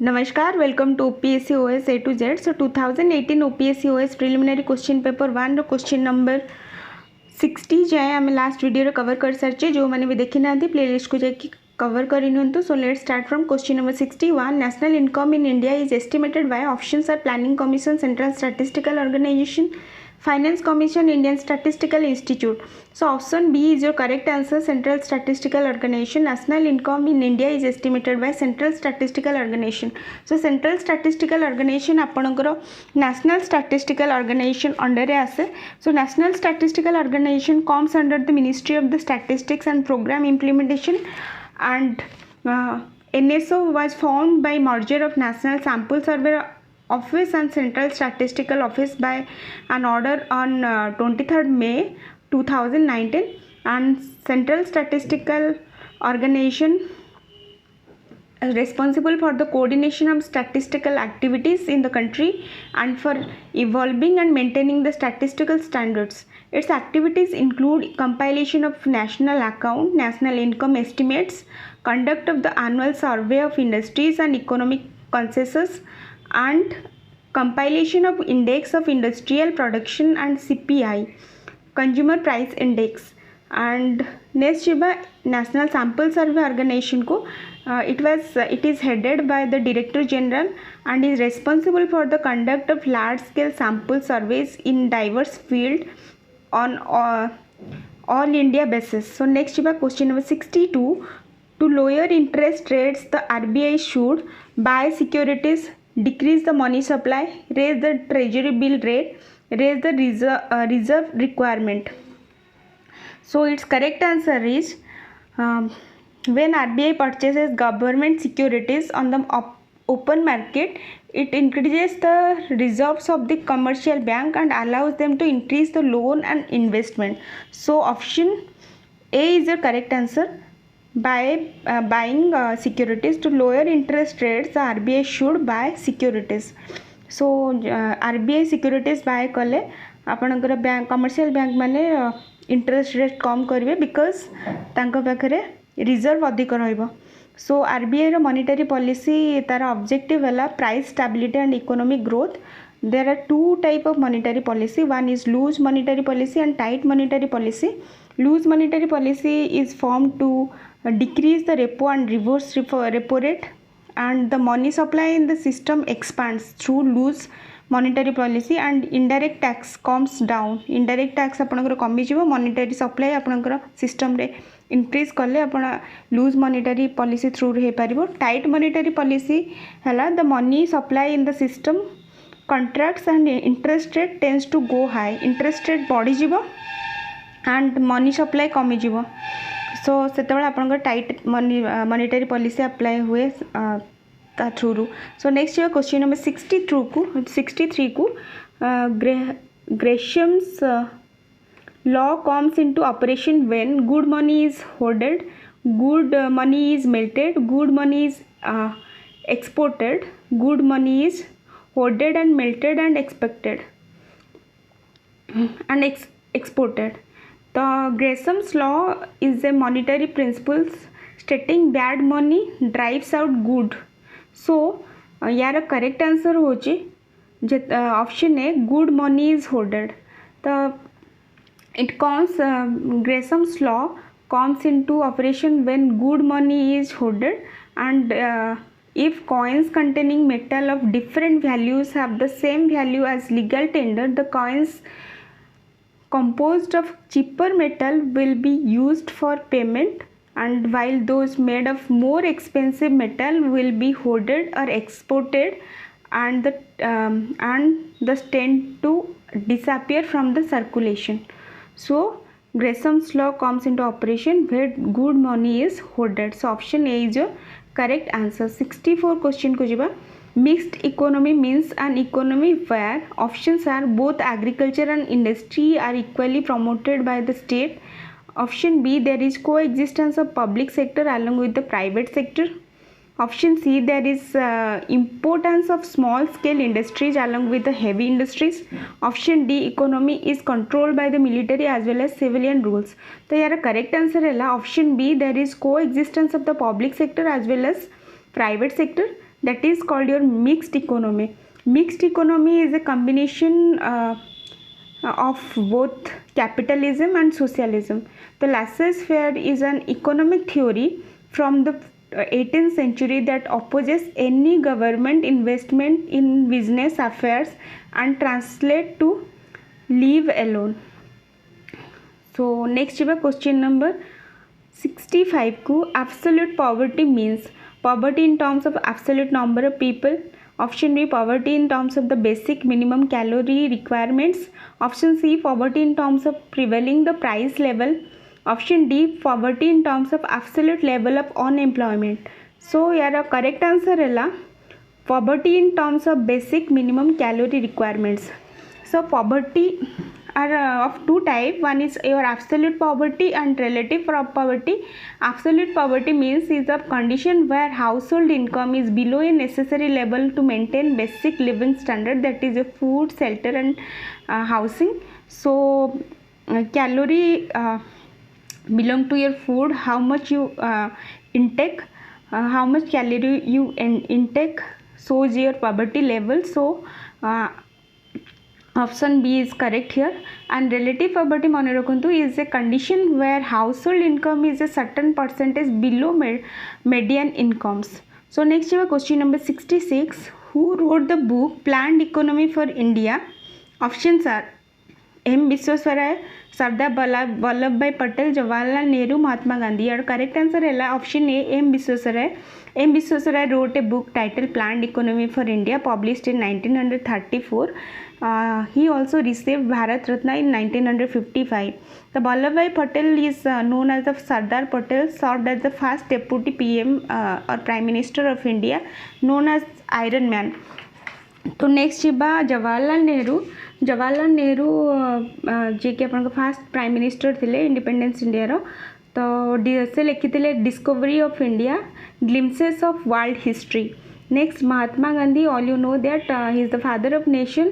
नमस्कार, welcome to OPSC OS A to Z. So 2018 OPSC OS preliminary question paper 1 question number 60 जाए आम last video cover कर सारी जो मैंने भी देखी ना प्लेलिस्ट को जाकि कवर कर so let start from question number 61. National income in India is estimated by options are planning commission, central statistical organisation, finance commission, Indian statistical institute. So option B is your correct answer. Central Statistical Organization. National income in India is estimated by Central Statistical Organization. So Central Statistical Organization आपणकर National Statistical Organization under रे आसे. So National Statistical Organization comes under the Ministry of the Statistics and Program Implementation, and NSO was formed by merger of National Sample Survey Office and Central Statistical Office by an order on 23rd May 2019, and Central Statistical Organization is responsible for the coordination of statistical activities in the country and for evolving and maintaining the statistical standards. Its activities include compilation of national account, national income estimates, conduct of the annual survey of industries and economic consensus, and compilation of index of industrial production and CPI, consumer price index. And next National Sample Survey Organization को it is headed by the Director General and is responsible for the conduct of large scale sample surveys in diverse field on all India basis. So next question number 62. To lower interest rates, the RBI should buy securities, decrease the money supply, raise the treasury bill rate, raise the reserve requirement. So its correct answer is when RBI purchases government securities on the open market, it increases the reserves of the commercial bank and allows them to increase the loan and investment. So option A is the correct answer. By buying securities to lower interest rates, the RBI should buy securities. So RBI securities buy कले आपणकर bank commercial bank माने interest rate कम करेंगे because तांको पाखरे reserve अधिक रहिबो. सो RBI रो monetary policy तार objective है price stability and economic growth. There are two type of monetary policy. One is loose monetary policy and tight monetary policy. Loose monetary policy is formed to decrease the repo and reverse repo rate, and the money supply in the system expands through loose monetary policy, and indirect tax comes down. Indirect tax आपनकर कमी जीवो, monetary supply आपनकर system रे increase कले आपण loose monetary policy through रे पारिबो. Tight monetary policy हला the money supply in the system contracts and interest rate tends to go high. Interest rate बढ़ी जीवो and money supply कमी जीवो. सो से आपंकर टाइट मॉनिटरी पॉलिसी अप्लाई हुए ता through. So next question number 63 को Gresham's law comes into operation when good money is hoarded, good money is melted, good money is exported, good money is hoarded and melted and expected and exported. The Gresham's law is a monetary principle stating bad money drives out good. So यार correct answer होची option A, good money is hoarded. The it comes Gresham's law comes into operation when good money is hoarded, and if coins containing metal of different values have the same value as legal tender, the coins composed of cheaper metal will be used for payment, and while those made of more expensive metal will be hoarded or exported, and thus tend to disappear from the circulation. So Gresham's law comes into operation where good money is hoarded. So option A is your correct answer. 64 question को जीवा. Mixed economy means an economy where options are both agriculture and industry are equally promoted by the state. Option B, there is coexistence of public sector along with the private sector. Option C, there is importance of small scale industries along with the heavy industries. Option D, economy is controlled by the military as well as civilian rules. तो यार correct answer है option B, there is coexistence of the public sector as well as private sector. that is called your mixed economy. Mixed economy is a combination of both capitalism and socialism. The laissez-faire is an economic theory from the 18th century that opposes any government investment in business affairs and translate to leave alone. So next question number 65 को absolute poverty means poverty in terms of absolute number of people. Option B, poverty in terms of the basic minimum calorie requirements. Option C, poverty in terms of prevailing the price level. Option D, poverty in terms of absolute level of unemployment. So यार correct answer है poverty in terms of basic minimum calorie requirements. So poverty are of two type. One is your absolute poverty and relative poverty. Absolute poverty means is a condition where household income is below a necessary level to maintain basic living standard, that is a food, shelter and housing. So calorie belong to your food, how much you intake, how much calorie you intake shows your poverty level. So option B is correct here. And relative poverty mane rakhantu is a condition where household income is a certain percentage below median incomes. So next question number 66, who wrote the book Planned Economy for India? Options are M. Viswesvaraya, Sardar Vallabhbhai Patel, Jawaharlal Nehru, Mahatma Gandhi. Our correct answer is option A, M. Viswesvaraya. M. Viswesvaraya wrote a book titled Planned Economy for India, published in 1934. He also received Bharat Ratna in 1955. The Vallabhbhai Patel is known as the Sardar Patel, served as the first deputy PM or Prime Minister of India, known as Iron Man. तो next जीवा जवाहरलाल नेहरू जे कि अपन first prime minister थिले independence India रो, तो से लिखिले discovery of India, glimpses of world history. Next Mahatma Gandhi, all you know that he is the father of nation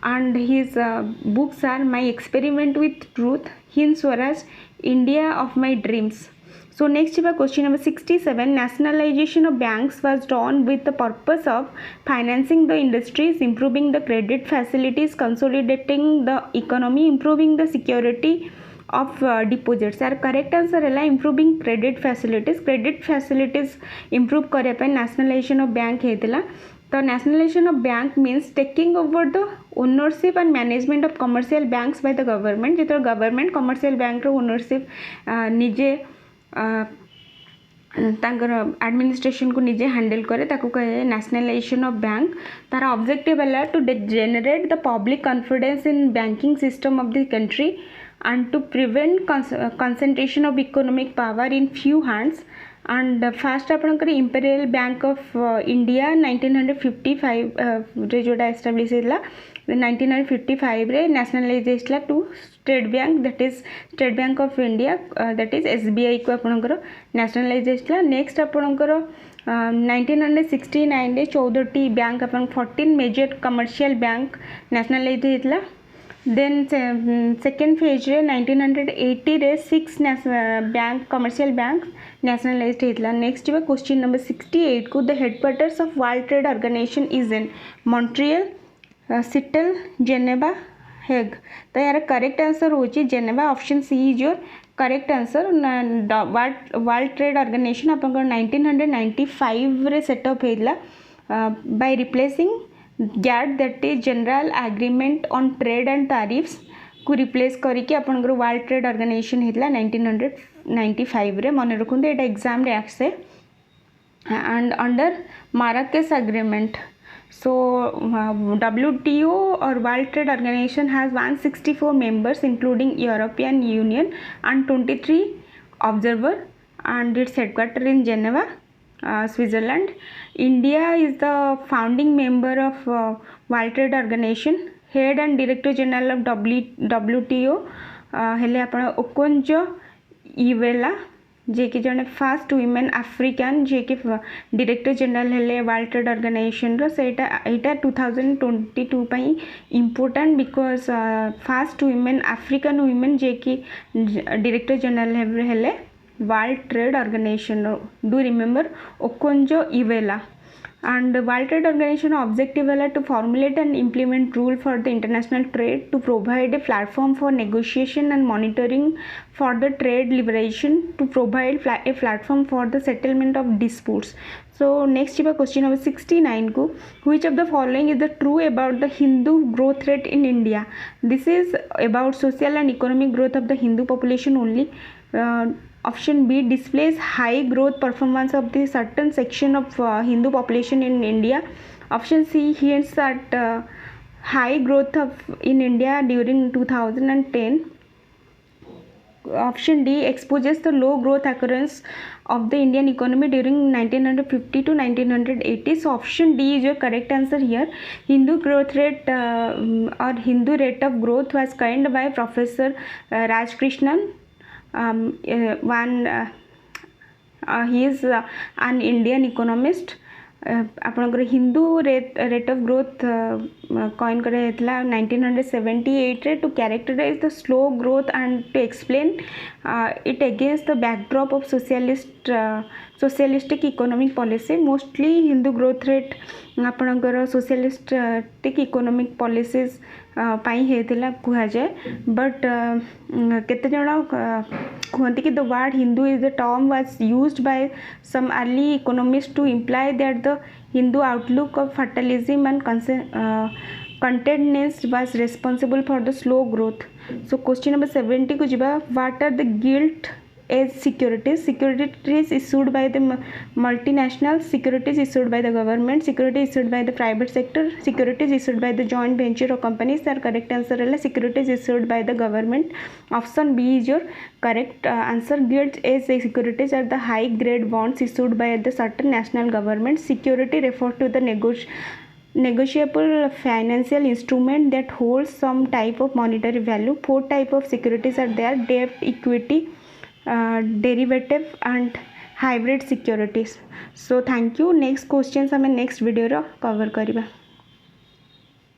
and his books are My Experiment with Truth, Hind Swaraj, India of My Dreams. So next question number 67, nationalization of banks was done with the purpose of financing the industries, improving the credit facilities, consolidating the economy, improving the security of deposits. Our correct answer है improving credit facilities. Credit facilities improve करे पे nationalization of bank हेतला. The nationalization of bank means taking over the ownership and management of commercial banks by the government. जितना government commercial bank रो ownership निजे तांकर administration को निजे handle करे ताको कहे नेशनलाइजेशन ऑफ बैंक. तार ऑब्जेक्टिव है to generate the public confidence in banking system of the country and to prevent concentration of economic power in few hands. And first आपनकर इंपेरियल बैंक ऑफ इंडिया 1955 रे जोड़ा establish हैला. 1955 रे nationalise हैला to state bank, that is state bank of India, that is SBI को आपनकर nationalise हैला. Next आपनकर 1969 रे 14टी बैंक अपन 14 मेजर कमर्शियल बैंक नेशनलाइज हैला. देन सेकेंड फेज रे 1980 रे 6 बैंक कमर्शियल बैंक नेशनलाइज्ड हेतला. नेक्स्ट क्वेश्चन नंबर 68 को the headquarters of world trade organisation is in Montreal, Seattle, Geneva, Hague. तो यार करेक्ट आंसर होची Geneva. Option C is your correct answer. World trade organisation अपन 1995 रे set up हेतला by replacing GATT, that is general agreement on trade and tariffs को replace करके आपनकर world trade organisation हेतला 1995 रे. मन रखुंते एटा एग्जाम रे आसे. And under Marrakesh agreement, so WTO or World Trade Organization has 164 members including European Union and 23 observer, and its headquarters in Geneva, Switzerland. India is the founding member of World Trade Organization. Head and Director General of WTO हेले आपण Okonjo Iweala जे कि जने first women African जे कि director general हेले world trade organisation रो. सेटा एटा 2022 पई important because first women African women जे कि डायरेक्टर जनरल हेले वर्ल्ड ट्रेड ऑर्गेनाइजेशन रो. Do remember Okonjo Iweala. and World Trade Organization objective है to formulate and implement rule for the international trade, to provide a platform for negotiation and monitoring for the trade liberation, to provide a platform for the settlement of disputes. So next question number 69 को, which of the following is the true about the Hindu growth rate in India? This is about social and economic growth of the Hindu population only. Option B displays high growth performance of the certain section of Hindu population in India. Option C hints at high growth in India during 2010. Option D exposes the low growth occurrence of the Indian economy during 1950 to 1980. So option D is your correct answer here. Hindu growth rate or Hindu rate of growth was coined by Professor Raj Krishnan. He is an Indian economist. आपणकर Hindu rate of growth coin कराइला 1978 रे to characterise the slow growth and to explain it against the backdrop of socialistic economic policy. Mostly Hindu growth rate आपणकर socialistic economic policies पाई हेतिला कुहा जाए. But केते जण कहते कि the word Hindu is the term was used by some early economist to imply that the Hindu outlook of fatalism and contentedness was responsible for the slow growth. So question number 70 को जिबा, what are the gilt as securities? Securities issued by the multinationals, securities issued by the government, securities issued by the private sector, securities issued by the joint venture or companies. Their correct answer है securities issued by the government. Option B is your correct answer. Gilt as securities are the high grade bonds issued by the certain national government. Security refers to the negotiable financial instrument that holds some type of monetary value. 4 type of securities are there: debt, equity, derivative and hybrid securities. So thank you. Next questions हमें next video रा cover करिबा.